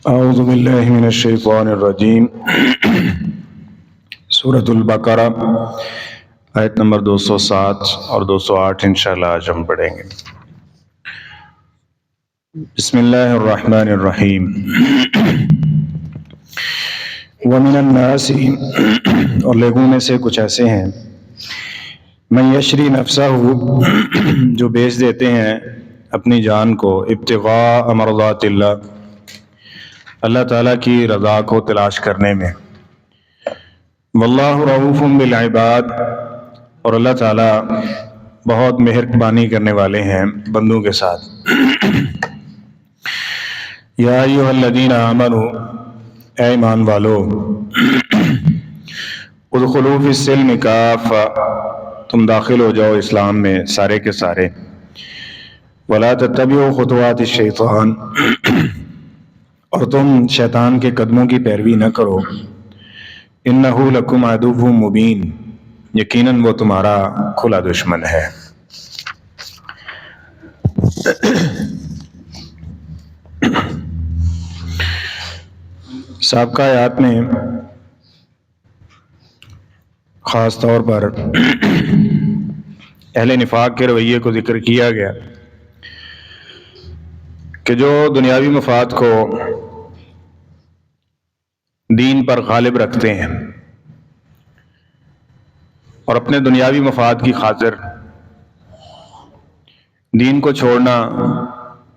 اعوذ باللہ من الشیطان الرجیم۔ سورۃ البقرہ آیت نمبر 207 اور 208 انشاءاللہ آج ہم پڑھیں گے۔ بسم اللہ الرحمن الرحیم۔ ومن الناس، اور لوگوں میں سے کچھ ایسے ہیں، من یشری نفسہ، جو بیچ دیتے ہیں اپنی جان کو، ابتغاء مرضات اللہ، اللہ تعالیٰ کی رضا کو تلاش کرنے میں، واللہ رؤوف بالعباد، اور اللہ تعالیٰ بہت مہربانی کرنے والے ہیں بندوں کے ساتھ۔ یا ایھا الذین آمنوا، اے ایمان والو، ادخلوا فی السلم کافہ، تم داخل ہو جاؤ اسلام میں سارے کے سارے، ولا تتبعوا خطوات الشیطان، اور تم شیطان کے قدموں کی پیروی نہ کرو، انہ لکم عدو مبین، یقیناً وہ تمہارا کھلا دشمن ہے۔ سابقہ آیات میں خاص طور پر اہل نفاق کے رویے کو ذکر کیا گیا کہ جو دنیاوی مفاد کو دین پر غالب رکھتے ہیں اور اپنے دنیاوی مفاد کی خاطر دین کو چھوڑنا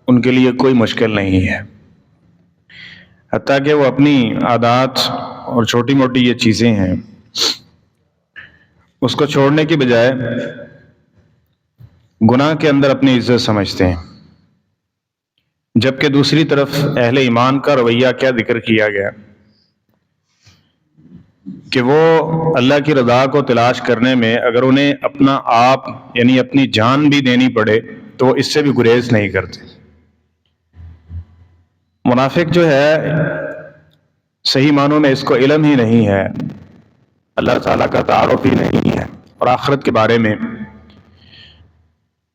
ان کے لیے کوئی مشکل نہیں ہے، حتیٰ کہ وہ اپنی عادات اور چھوٹی موٹی یہ چیزیں ہیں اس کو چھوڑنے کی بجائے گناہ کے اندر اپنی عزت سمجھتے ہیں، جبکہ دوسری طرف اہل ایمان کا رویہ کیا ذکر کیا گیا کہ وہ اللہ کی رضا کو تلاش کرنے میں اگر انہیں اپنا آپ یعنی اپنی جان بھی دینی پڑے تو اس سے بھی گریز نہیں کرتے۔ منافق جو ہے صحیح معنوں میں اس کو علم ہی نہیں ہے، اللہ تعالیٰ کا تعارف ہی نہیں ہے، اور آخرت کے بارے میں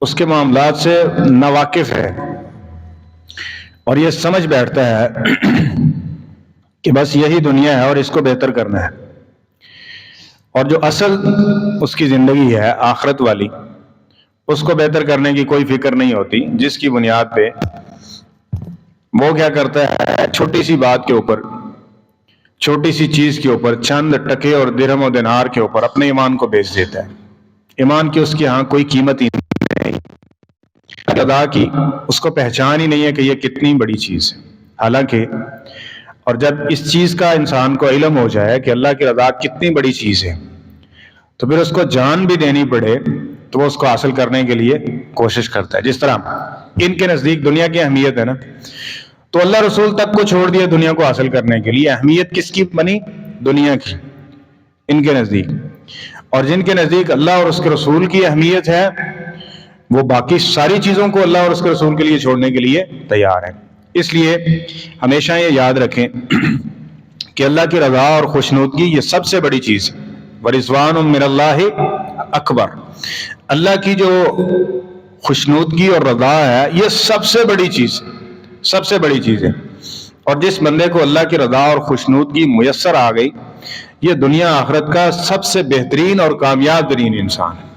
اس کے معاملات سے ناواقف ہے، اور یہ سمجھ بیٹھتا ہے کہ بس یہی دنیا ہے اور اس کو بہتر کرنا ہے، اور جو اصل اس کی زندگی ہے آخرت والی اس کو بہتر کرنے کی کوئی فکر نہیں ہوتی، جس کی بنیاد پہ وہ کیا کرتا ہے، چھوٹی سی بات کے اوپر، چھوٹی سی چیز کے اوپر، چند ٹکے اور درہم و دینار کے اوپر اپنے ایمان کو بیچ دیتا ہے۔ ایمان کی اس کے ہاں کوئی قیمت ہی نہیں، ادا کی اس کو پہچان ہی نہیں ہے کہ یہ کتنی بڑی چیز ہے، حالانکہ اور جب اس چیز کا انسان کو علم ہو جائے کہ اللہ کی رضا کتنی بڑی چیز ہے تو پھر اس کو جان بھی دینی پڑے تو وہ اس کو حاصل کرنے کے لیے کوشش کرتا ہے۔ جس طرح ان کے نزدیک دنیا کی اہمیت ہے نا، تو اللہ رسول تک کو چھوڑ دیا دنیا کو حاصل کرنے کے لیے، اہمیت کس کی بنی؟ دنیا کی ان کے نزدیک، اور جن کے نزدیک اللہ اور اس کے رسول کی اہمیت ہے وہ باقی ساری چیزوں کو اللہ اور اس کے رسول کے لیے چھوڑنے کے لیے تیار ہیں۔ اس لیے ہمیشہ یہ یاد رکھیں کہ اللہ کی رضا اور خوشنودگی یہ سب سے بڑی چیز ہے، ورضوان من اللہ اکبر، اللہ کی جو خوشنودگی اور رضا ہے یہ سب سے بڑی چیز ہے، سب سے بڑی چیز ہے، اور جس بندے کو اللہ کی رضا اور خوشنودگی میسر آ گئی یہ دنیا آخرت کا سب سے بہترین اور کامیاب ترین انسان ہے،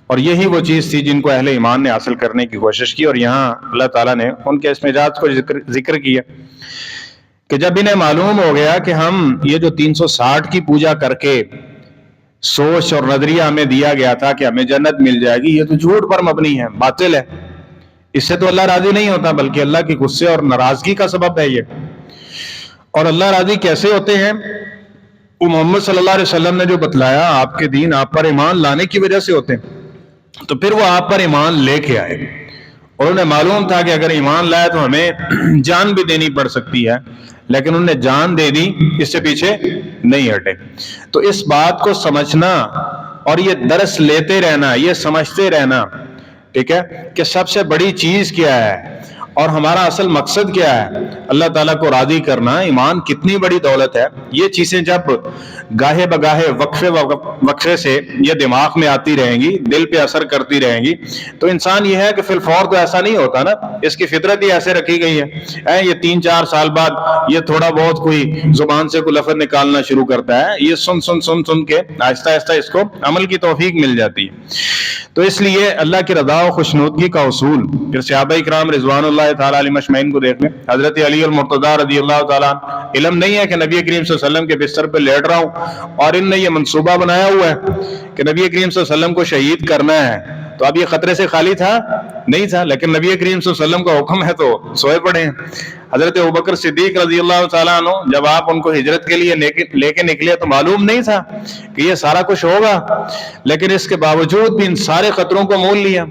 اور یہی وہ چیز تھی جن کو اہل ایمان نے حاصل کرنے کی کوشش کی، اور یہاں اللہ تعالیٰ نے ان کے اس مزاج کو ذکر کیا کہ جب انہیں معلوم ہو گیا کہ ہم یہ جو 360 کی پوجا کر کے سوچ اور نظریہ ہمیں دیا گیا تھا کہ ہمیں جنت مل جائے گی، یہ تو جھوٹ پر مبنی ہے، باطل ہے، اس سے تو اللہ راضی نہیں ہوتا بلکہ اللہ کی غصے اور ناراضگی کا سبب ہے یہ۔ اور اللہ راضی کیسے ہوتے ہیں؟ وہ محمد صلی اللہ علیہ وسلم نے جو بتلایا آپ کے دین آپ پر ایمان لانے کی وجہ سے ہوتے ہیں، تو پھر وہ آپ پر ایمان لے کے آئے، اور انہیں معلوم تھا کہ اگر ایمان لائے تو ہمیں جان بھی دینی پڑ سکتی ہے، لیکن انہوں نے جان دے دی، اس سے پیچھے نہیں ہٹے۔ تو اس بات کو سمجھنا اور یہ درس لیتے رہنا، یہ سمجھتے رہنا، ٹھیک ہے، کہ سب سے بڑی چیز کیا ہے اور ہمارا اصل مقصد کیا ہے؟ اللہ تعالیٰ کو راضی کرنا. ایمان کتنی بڑی دولت ہے. یہ چیزیں جب گاہے بگاہے وقفے سے یہ دماغ میں آتی رہیں گی، دل پہ اثر کرتی رہیں گی، تو انسان یہ ہے کہ فی الفور تو ایسا نہیں ہوتا نا، اس کی فطرت ہی ایسے رکھی گئی ہے. یہ 3-4 سال بعد یہ تھوڑا بہت کوئی زبان سے کوئی لفظ نکالنا شروع کرتا ہے. یہ سن کے آہستہ آہستہ اس کو عمل کی توفیق مل جاتی ہے. تو اس لیے اللہ کی رضا و خوشنودگی کا اصول، پھر صحابہ کرام رضوان اللہ تعالیٰ علیہ مجمعین کو دیکھ لیں. حضرت علی المرتضیٰ رضی اللہ تعالیٰ، علم نہیں ہے کہ نبی کریم صلی اللہ علیہ وسلم کے بستر پہ لیٹ رہا ہوں اور ان نے یہ منصوبہ بنایا ہوا ہے کہ نبی کریم صلی اللہ علیہ وسلم کو شہید کرنا ہے. تو اب یہ خطرے سے خالی تھا؟ نہیں تھا، لیکن نبی کریم صلی اللہ علیہ وسلم کا حکم ہے تو سوئے پڑے ہیں. حضرت ابوبکر صدیق رضی اللہ تعالیٰ عنہ جب آپ ان کو ہجرت کے لیے لے کے نکلے تو معلوم نہیں تھا کہ یہ سارا کچھ ہوگا، لیکن اس کے باوجود بھی ان سارے خطروں کو مول لیا.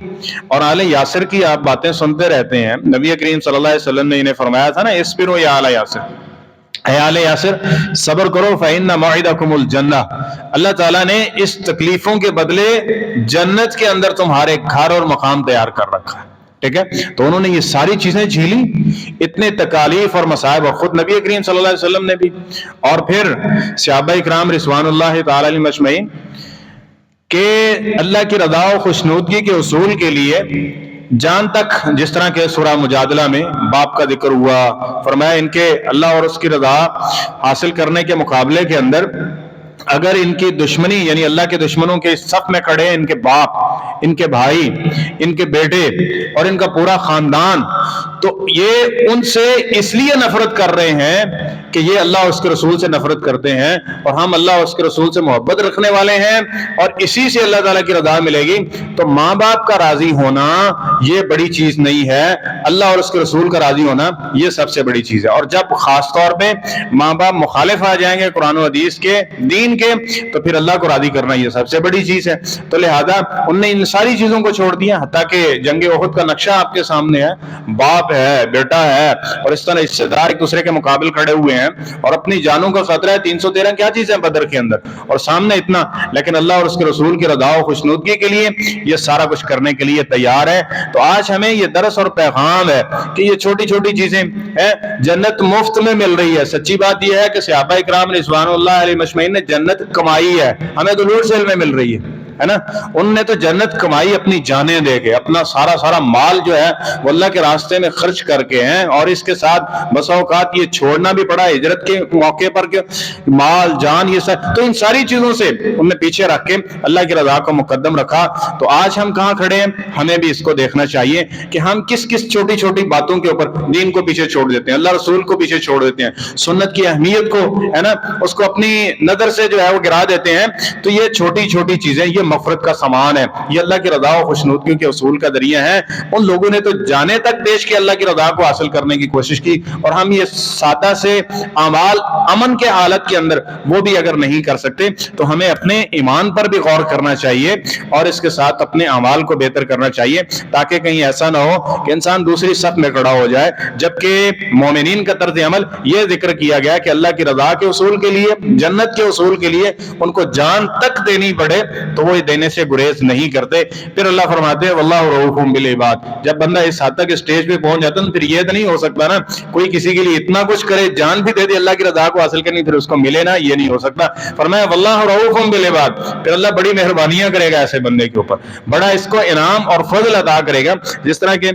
اور آل یاسر کی آپ باتیں سنتے رہتے ہیں. نبی کریم صلی اللہ علیہ وسلم نے انہیں فرمایا تھا نا، اصبروا یا آل یاسر، اے آل یاسر صبر کرو، فإن موعدکم الجنہ. اللہ تعالیٰ نے اس تکلیفوں کے بدلے جنت کے اندر تمہارے گھر اور مقام تیار کر رکھا ہے. ٹھیک ہے، تو انہوں نے یہ ساری چیزیں جھیلی، اتنے تکالیف اور مصائب، اور خود نبی کریم صلی اللہ علیہ وسلم نے بھی، اور پھر صحابہ کرام رضوان اللہ تعالی علیہ مجمعین کہ اللہ کی رضا و خوشنودگی کے اصول کے لیے جان تک، جس طرح کہ سورہ مجادلہ میں باپ کا ذکر ہوا، فرمایا ان کے اللہ اور اس کی رضا حاصل کرنے کے مقابلے کے اندر اگر ان کی دشمنی، یعنی اللہ کے دشمنوں کے صف میں کھڑے ہیں ان کے باپ، ان کے بھائی، ان کے بیٹے اور ان کا پورا خاندان، تو یہ ان سے اس لیے نفرت کر رہے ہیں کہ یہ اللہ اور اس کے رسول سے نفرت کرتے ہیں، اور ہم اللہ اور اس کے رسول سے محبت رکھنے والے ہیں، اور اسی سے اللہ تعالیٰ کی رضا ملے گی. تو ماں باپ کا راضی ہونا یہ بڑی چیز نہیں ہے، اللہ اور اس کے رسول کا راضی ہونا یہ سب سے بڑی چیز ہے. اور جب خاص طور پہ ماں باپ مخالف آ جائیں گے قرآن و حدیث کے، دین کے، تو پھر اللہ کو راضی کرنا یہ سب سے بڑی چیز ہے. تو لہذا ان نے ان ساری چیزوں کو چھوڑ دیا، حتیٰ کہ جنگ احد کا نقشہ آپ کے سامنے ہے، باپ ہے، بیٹا ہے، اور اس طرح رشتے دار ایک دوسرے کے مقابل کھڑے ہوئے ہیں، اور اپنی جانوں کا خطرہ ہے. 313 کیا چیز ہے بدر کے اندر، اور سامنے اتنا، لیکن اللہ اور اس کے رسول کی رضا و خوشنودگی کے لیے یہ سارا کچھ کرنے کے لیے تیار ہے. تو آج ہمیں یہ درس اور پیغام ہے کہ یہ چھوٹی چھوٹی چیزیں ہیں، جنت مفت میں مل رہی ہے. سچی بات یہ ہے کہ صحابہ کرام رضوان اللہ علیہ مجمعین نے جنت کمائی ہے، ہمیں تو لوٹ سیل میں مل رہی ہے نا. ان نے تو جنت کمائی اپنی جانیں دے کے، اپنا سارا مال جو ہے وہ اللہ کے راستے میں خرچ کر کے ہیں، اور اس کے ساتھ بس اوقات یہ چھوڑنا بھی پڑا ہجرت کے موقع پر کہ مال جان یہ سب، تو ان ساری چیزوں سے ان نے پیچھے رکھ کے اللہ کی رضا کو مقدم رکھا. تو آج ہم کہاں کھڑے ہیں؟ ہمیں بھی اس کو دیکھنا چاہیے کہ ہم کس چھوٹی چھوٹی باتوں کے اوپر دین کو پیچھے چھوڑ دیتے ہیں، اللہ رسول کو پیچھے چھوڑ دیتے ہیں، سنت کی اہمیت کو ہے نا اس کو اپنی نظر سے جو ہے وہ گرا دیتے ہیں. تو یہ چھوٹی چھوٹی چیزیں یہ مغفرت کا سامان ہے، یہ اللہ کی رضا و خوشنودگی کے اصول کا ذریعہ ہے. ان لوگوں نے تو جانے تک پیش کی اللہ کی رضا کو حاصل کرنے کی کوشش کی، اور ہم یہ سادہ سے اعمال امن کے حالت کے اندر وہ بھی اگر نہیں کر سکتے تو ہمیں اپنے ایمان پر بھی غور کرنا چاہیے، اور اس کے ساتھ اپنے اعمال کو بہتر کرنا چاہیے، تاکہ کہیں ایسا نہ ہو کہ انسان دوسری صف میں کھڑا ہو جائے. جبکہ مومنین کا طرز عمل یہ ذکر کیا گیا کہ اللہ کی رضا کے اصول کے لیے، جنت کے اصول کے لیے ان کو جان تک دینی پڑے تو وہ دینے سے گریز نہیں کرتے. پھر اللہ فرماتے ہیں واللہ رؤوف بالعباد. جب بندہ اس حد تک اسٹیج پہ پہنچ جاتا ہے پھر یہ تو نہیں ہو سکتا نا کوئی کسی کے لیے اتنا کچھ کرے، جان بھی دے دے اللہ کی رضا کو حاصل کرنی پھر اس کو ملے نا، یہ نہیں ہو سکتا. فرمایا واللہ رؤوف بالعباد، پھر اللہ بڑی مہربانیاں کرے گا ایسے بندے کے اوپر، بڑا اس کو انعام اور فضل عطا کرے گا. جس طرح کے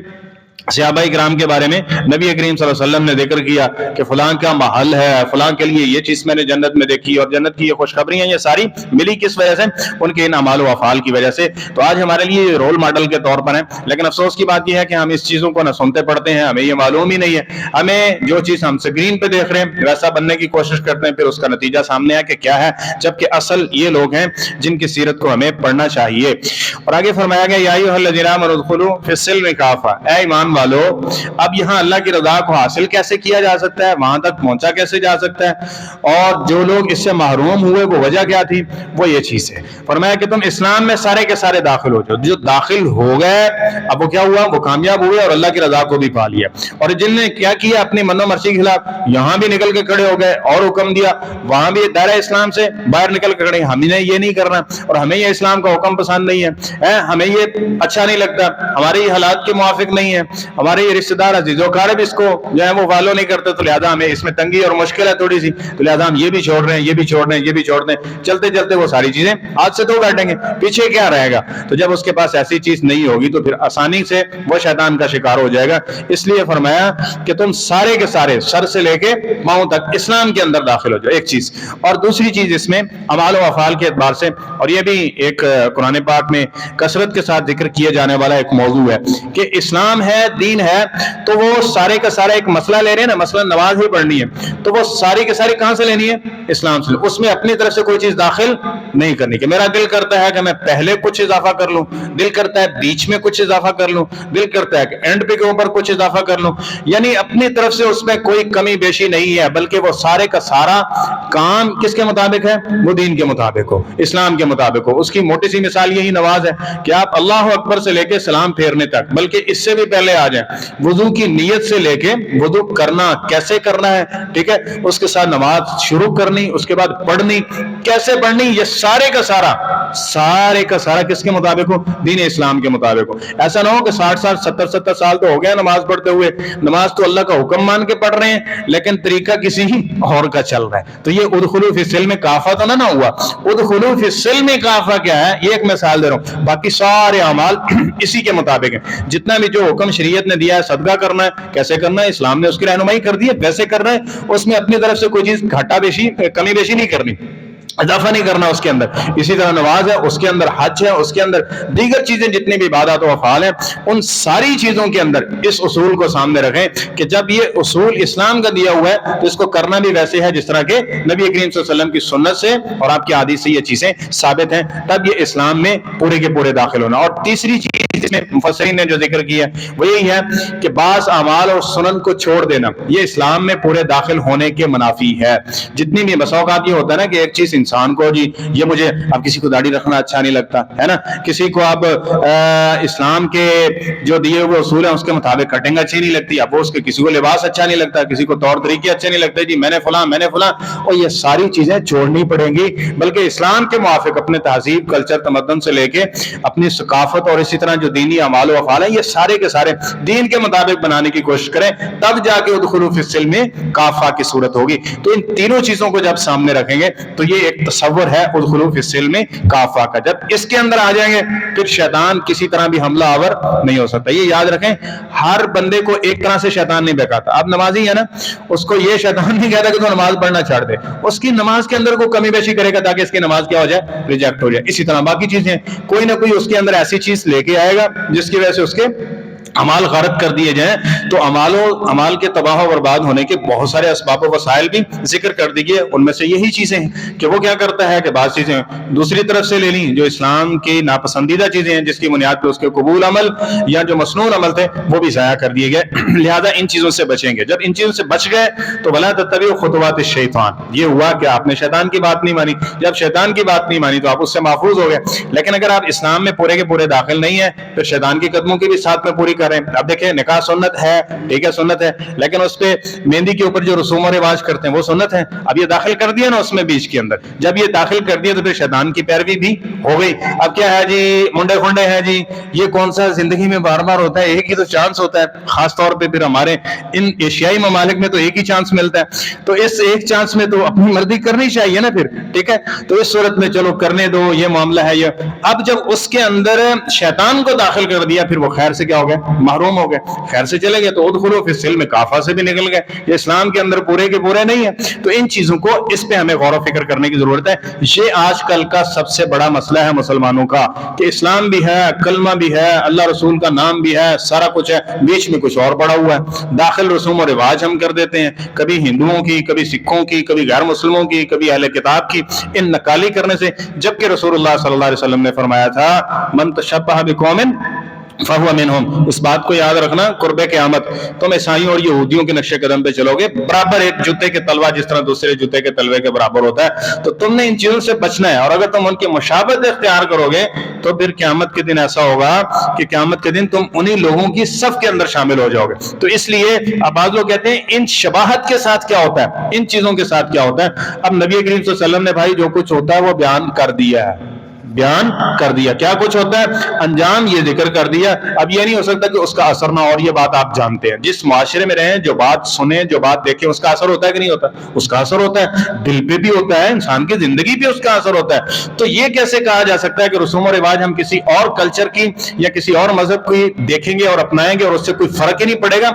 صحابہ کرام کے بارے میں نبی کریم صلی اللہ علیہ وسلم نے ذکر کیا کہ فلاں کا محل ہے، فلاں کے لیے یہ چیز میں نے جنت میں دیکھی، اور جنت کی یہ خوشخبریاں یہ ساری ملی کس وجہ سے؟ ان کے ان اعمال و افعال کی وجہ سے. تو آج ہمارے لیے رول ماڈل کے طور پر ہیں، لیکن افسوس کی بات یہ ہے کہ ہم اس چیزوں کو نہ سنتے پڑھتے ہیں، ہمیں یہ معلوم ہی نہیں ہے. ہمیں جو چیز ہم اسکرین پہ دیکھ رہے ہیں ویسا بننے کی کوشش کرتے ہیں، پھر اس کا نتیجہ سامنے ہے کہ کیا ہے، جبکہ اصل یہ لوگ ہیں جن کی سیرت کو ہمیں پڑھنا چاہیے. اور آگے فرمایا گیا یا ایھا الذین آمنوا ادخلوا فی السلم کافۃ، اے ایمان والو اب یہاں اللہ کی رضا کو حاصل کیسے کیا جا سکتا ہے، وہاں تک پہنچا کیسے جا سکتا ہے، اور جو لوگ اس سے محروم ہوئے وہ وجہ کیا تھی؟ وہ یہ چیز ہے. فرمایا کہ تم اسلام میں سارے کے سارے داخل ہو جاؤ. جو داخل ہو گئے اب وہ کیا ہوا؟ وہ کامیاب ہوئے اور اللہ کی رضا کو بھی پا لیا. اور جن نے کیا کیا اپنی من و مرضی کے خلاف، یہاں بھی نکل کے کھڑے ہو گئے اور حکم دیا، وہاں بھی دائرہ اسلام سے باہر نکل کے کھڑے، ہمیں یہ نہیں کرنا اور ہمیں یہ اسلام کا حکم پسند نہیں ہے، ہمیں یہ اچھا نہیں لگتا، ہمارے یہ حالات کے موافق نہیں ہے، ہمارے یہ رشتے دار عزیز و اقارب اس کو جو ہے وہ فالو نہیں کرتے، تو لہٰذا ہمیں اس میں تنگی اور مشکل ہے تھوڑی سی، تو لہٰذا ہم یہ بھی چھوڑ رہے ہیں، یہ بھی چھوڑ رہے ہیں، یہ بھی چھوڑ رہے ہیں، چلتے چلتے وہ ساری چیزیں آج سے دھو بیٹھیں گے، پیچھے کیا رہے گا؟ تو جب اس کے پاس ایسی چیز نہیں ہوگی تو پھر آسانی سے وہ شیطان کا شکار ہو جائے گا۔ اس لیے فرمایا کہ تم سارے کے سارے سر سے لے کے پاؤں تک اسلام کے اندر داخل ہو جاؤ، ایک چیز۔ اور دوسری چیز اس میں اعمال و افعال کے اعتبار سے، اور یہ بھی ایک قرآن پاک میں کثرت کے ساتھ ذکر کیے جانے والا ایک موضوع ہے کہ اسلام ہے، دین ہے، تو وہ سارے کا سارا ایک مسئلہ لے رہے ہیں نا، مثلا نماز ہی پڑھنی ہے، تو وہ ساری کے ساری کہاں سے لینی ہے؟ اسلام سے۔ اس میں اپنی طرف سے کوئی چیز داخل نہیں کرنی کہ میرا دل کرتا ہے کہ میں پہلے کچھ اضافہ کر لوں، دل کرتا ہے بیچ میں کچھ اضافہ کر لوں، دل کرتا ہے کہ اینڈ پہ کے اوپر کچھ اضافہ کر لوں، یعنی اپنی طرف سے اس میں کوئی کمی بیشی نہیں ہے، بلکہ وہ سارے کا سارا کام کس کے مطابق ہے؟ وہ دین کے مطابق ہو، اسلام کے مطابق ہو۔ اس کی موٹی سی مثال یہی نماز ہے کہ آپ اللہ اکبر سے لے کے سلام پھیرنے تک، بلکہ اس سے بھی پہلے آ جائیں، وضو کی نیت سے لے کے وضو کرنا کیسے کرنا ہے، ٹھیک ہے، اس کے ساتھ نماز شروع کرنی، اس کے بعد پڑھنی، کیسے پڑھنی، یہ سارے کا سارا کس کے مطابق ہو؟ دین اسلام کے مطابق ہو۔ ایسا نہ ہو کہ 60 سال 70 سال تو ہو گیا نماز پڑھتے ہوئے، نماز تو اللہ کا حکم مان کے پڑھ رہے ہیں لیکن طریقہ کسی اور کا چل رہا ہے، تو یہ ادخلوا فی السلم کافہ تو نہ ہوا۔ ادخلوا فی السلم کافہ کیا ہے؟ یہ ایک مثال دے رہا ہوں، باقی سارے اعمال اسی کے مطابق ہیں۔ جتنا بھی جو حکم شریعت نے دیا ہے، صدقہ کرنا ہے کیسے کرنا ہے، اسلام نے اس کی رہنمائی کر دی ہے، ویسے کرنا ہے، اس میں اپنی طرف سے کوئی چیز گھاٹا بیشی کمی بیشی نہیں کرنی، اضافہ نہیں کرنا اس کے اندر۔ اسی طرح نماز ہے، اس کے اندر حج ہے، اس کے اندر دیگر چیزیں جتنی بھی عبادات و افعال ہیں، ان ساری چیزوں کے اندر اس اصول کو سامنے رکھیں کہ جب یہ اصول اسلام کا دیا ہوا ہے تو اس کو کرنا بھی ویسے ہے جس طرح کے نبی کریم صلی اللہ علیہ وسلم کی سنت سے اور آپ کی حدیث سے یہ چیزیں ثابت ہیں، تب یہ اسلام میں پورے کے پورے داخل ہونا۔ اور تیسری چیز جس میں مفسرین نے جو ذکر کیا ہے وہ یہی ہے کہ بعض اعمال اور سنن کو چھوڑ دینا یہ اسلام میں پورے داخل ہونے کے منافی ہے۔ جتنی بھی بسا اوقات یہ ہوتا ہے نا کہ ایک چیز انسان کو جی یہ مجھے، اب کسی کو داڑھی رکھنا اچھا نہیں لگتا ہے نا، کسی کو اب اسلام کے جو دیے ہوئے اصول ہیں اس کے مطابق کٹنگ اچھی نہیں لگتی، اب وہ اس کے کسی کو لباس اچھا نہیں لگتا، کسی کو طور طریقے اچھے نہیں لگتے، جی میں نے فلاں اور یہ ساری چیزیں چھوڑنی پڑیں گی، بلکہ اسلام کے موافق اپنے تہذیب کلچر تمدن سے لے کے اپنی ثقافت اور اسی طرح جو دینی اعمال و افعال ہیں یہ سارے کے سارے دین کے مطابق بنانے کی کوشش کریں، تب جا کے ادخلوا فی السلم کافہ کی صورت ہوگی۔ تو ان تینوں چیزوں کو جب سامنے رکھیں گے تو یہ ایک تصور ہے ادخلوا فی السلم کافہ کا۔ جب اس کے اندر آ جائیں گے پھر شیطان کسی طرح بھی حملہ آور نہیں ہو سکتا۔ یہ یاد رکھیں، ہر بندے کو ایک طرح سے شیطان نہیں بہکاتا۔ اب نمازی ہے نا، اس کو یہ شیطان نہیں کہتا کہ تو نماز پڑھنا چھاڑ دے، اس کی نماز کے اندر کوئی کمی بیشی کرے گا تاکہ اس کی نماز کیا ہو جائے؟ ریجیکٹ ہو جائے۔ اسی طرح باقی چیزیں کوئی نہ کوئی اس کے اندر ایسی چیز لے کے آئے گا جس کی وجہ سے اس کے اعمال غارت کر دیے جائیں، تو اعمال کے تباہ و برباد ہونے کے بہت سارے اسباب و وسائل بھی ذکر کر دیجیے۔ ان میں سے یہی چیزیں ہیں کہ وہ کیا کرتا ہے کہ بعض چیزیں دوسری طرف سے لے لیں جو اسلام کی ناپسندیدہ چیزیں ہیں، جس کی بنیاد پہ اس کے قبول عمل یا جو مسنون عمل تھے وہ بھی ضائع کر دیے گئے۔ لہذا ان چیزوں سے بچیں گے۔ جب ان چیزوں سے بچ گئے تو وَلَا تَتَّبِعُوا خُطُوَاتِ الشَّيْطَانِ، یہ ہوا کہ آپ نے شیطان کی بات نہیں مانی۔ جب شیطان کی بات نہیں مانی تو آپ اس سے محفوظ ہو گئے، لیکن اگر آپ اسلام میں پورے کے پورے داخل نہیں ہیں پھر شیطان کی قدموں کی بھی ساتھ میں پوری کریں۔ اب دیکھیں نکاح سنت ہے، ٹھیک ہے سنت ہے، لیکن اس پہ مہندی کے اوپر جو رسوم و رواج کرتے ہیں وہ سنت ہے، اب یہ داخل کر دیا نا اس میں بیچ کے اندر، جب یہ داخل کر دیا تو پھر شیطان کی پیروی بھی ہو گئی۔ اب کیا ہے جی منڈے فنڈے ہیں جی، یہ کون سا زندگی میں بار بار ہوتا ہے، ایک ہی تو چانس ہوتا ہے، خاص طور پہ پھر ہمارے ان ایشیائی ممالک میں تو ایک ہی چانس ملتا ہے، تو اس ایک چانس میں تو اپنی مرضی کرنی چاہیے نا پھر، ٹھیک ہے، تو اس صورت میں چلو کرنے دو، یہ معاملہ ہے یہ۔ اب جب اس کے اندر شیطان کو داخل کر دیا پھر وہ خیر سے کیا ہو گئے؟ محروم ہو گئے، خیر سے چلے گئے، تو ادخلوا فی السلم کافہ سے بھی نکل گئے، یہ اسلام کے اندر پورے کے پورے نہیں ہے۔ تو ان چیزوں کو اس پہ ہمیں غور و فکر کرنے کی ضرورت ہے۔ یہ آج کل کا سب سے بڑا مسئلہ ہے مسلمانوں کا کہ اسلام بھی ہے، کلمہ بھی ہے، اللہ رسول کا نام بھی ہے، سارا کچھ ہے، بیچ میں کچھ اور پڑا ہوا ہے۔ داخل رسوم و رواج ہم کر دیتے ہیں، کبھی ہندوؤں کی، کبھی سکھوں کی، کبھی غیر مسلموں کی، کبھی اہل کتاب کی، ان نقالی کرنے سے، جبکہ رسول اللہ صلی اللہ علیہ وسلم نے فرمایا تھا من تشبہ بقوم فہو منہم، اس بات کو یاد رکھنا قرب قیامت تم عیسائیوں اور یہودیوں کے نقش قدم پہ چلو گے، برابر ایک جوتے کے تلوا جس طرح دوسرے جوتے کے تلوے کے برابر ہوتا ہے، تو تم نے ان چیزوں سے بچنا ہے، اور اگر تم ان کی مشابہت اختیار کرو گے تو پھر قیامت کے دن ایسا ہوگا کہ قیامت کے دن تم انہی لوگوں کی صف کے اندر شامل ہو جاؤ گے۔ تو اس لیے اب بعض لوگ کہتے ہیں ان شباہت کے ساتھ کیا ہوتا ہے، ان چیزوں کے ساتھ کیا ہوتا ہے۔ اب نبی کریم صلی اللہ علیہ وسلم نے بھائی جو کچھ ہوتا ہے وہ بیان کر دیا ہے، بیان کر دیا. کیا کچھ ہوتا ہے؟ انجام یہ ذکر کر دیا. اب یہ نہیں ہو سکتا کہ اس کا اثر نہ ہو. اور یہ بات آپ جانتے ہیں, جس معاشرے میں رہیں, جو بات سنیں, جو بات دیکھیں, اس کا اثر ہوتا ہے کہ نہیں ہوتا؟ اس کا اثر ہوتا ہے, دل پہ بھی ہوتا ہے, انسان کی زندگی پہ اس کا اثر ہوتا ہے. تو یہ کیسے کہا جا سکتا ہے کہ رسوم و رواج ہم کسی اور کلچر کی یا کسی اور مذہب کی دیکھیں گے اور اپنائیں گے اور اس سے کوئی فرق ہی نہیں پڑے گا؟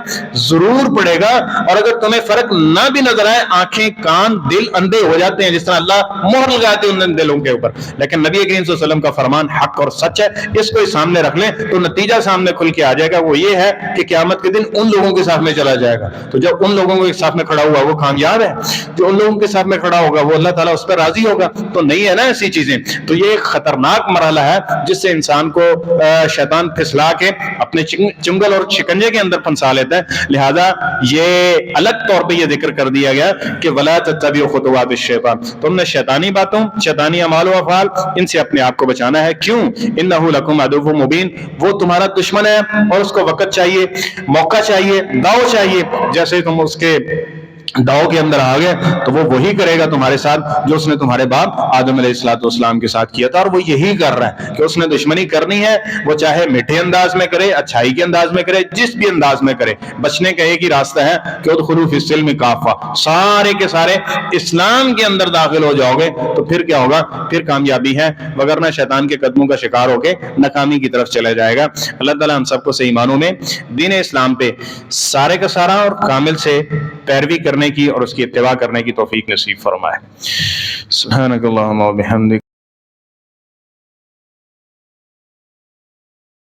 ضرور پڑے گا. اور اگر تمہیں فرق نہ بھی نظر آئے, آنکھیں, کان, دل اندھے ہو جاتے ہیں, جس طرح اللہ مہر لگاتے ہیں ان دلوں کے اوپر. لیکن نبی کریم صلی اللہ علیہ وسلم کا فرمان حق اور سچ ہے, اس کو سامنے رکھ لیں تو نتیجہ سامنے کھل کے آ جائے گا. وہ یہ ہے کہ قیامت کے دن ان لوگوں کے ساتھ میں چلا جائے گا. تو جب ان لوگوں کے ساتھ میں کھڑا ہوا وہ کامیاب ہے, جو ان لوگوں کے ساتھ میں کھڑا ہوگا وہ اللہ تعالیٰ اس پر راضی ہوگا. تو نہیں ہے نا ایسی چیزیں. تو یہ ایک خطرناک مرحلہ ہے جس سے انسان کو شیطان پھسلا کے اپنے چنگل اور شکنجے کے اندر پھنسا لیتا ہے. لہذا یہ الگ طور پہ یہ ذکر کر دیا گیا کہ وَلَا تَتَّبِعُوا خُطُوَاتِ الشَّيْطَانِ, تم نے شیطانی باتوں, شیطانی اعمال و افعال, ان سے اپنے آپ کو بچانا ہے. کیوں؟ إِنَّهُ لَكُمْ عَدُوٌّ مُبِينٌ, وہ تمہارا دشمن ہے اور اس کو وقت چاہیے, موقع چاہیے, داؤ چاہیے. جیسے تم اس کے داؤ کے اندر آ گئے تو وہ وہی کرے گا تمہارے ساتھ جو اس نے تمہارے باپ آدم علیہ السلام کے ساتھ کیا تھا. اور وہ یہی کر رہا ہے کہ اس نے دشمنی کرنی ہے, وہ چاہے میٹھے انداز میں کرے, اچھائی کے انداز میں کرے, جس بھی انداز میں کرے. بچنے کا ایک ہی راستہ ہے کہ ادخلوا فی السلم کافہ, سارے کے سارے اسلام کے اندر داخل ہو جاؤ گے تو پھر کیا ہوگا؟ پھر کامیابی ہے, وگرنہ شیطان کے قدموں کا شکار ہو کے ناکامی کی طرف چلا جائے گا. اللہ تعالیٰ ہم سب کو صحیح معنوں میں دین اسلام پہ سارے کا سارا اور کامل سے پیروی کرنے کی اور اس کی اتباع کرنے کی توفیق نصیب فرمائے. سبحانک اللہم و بحمدک.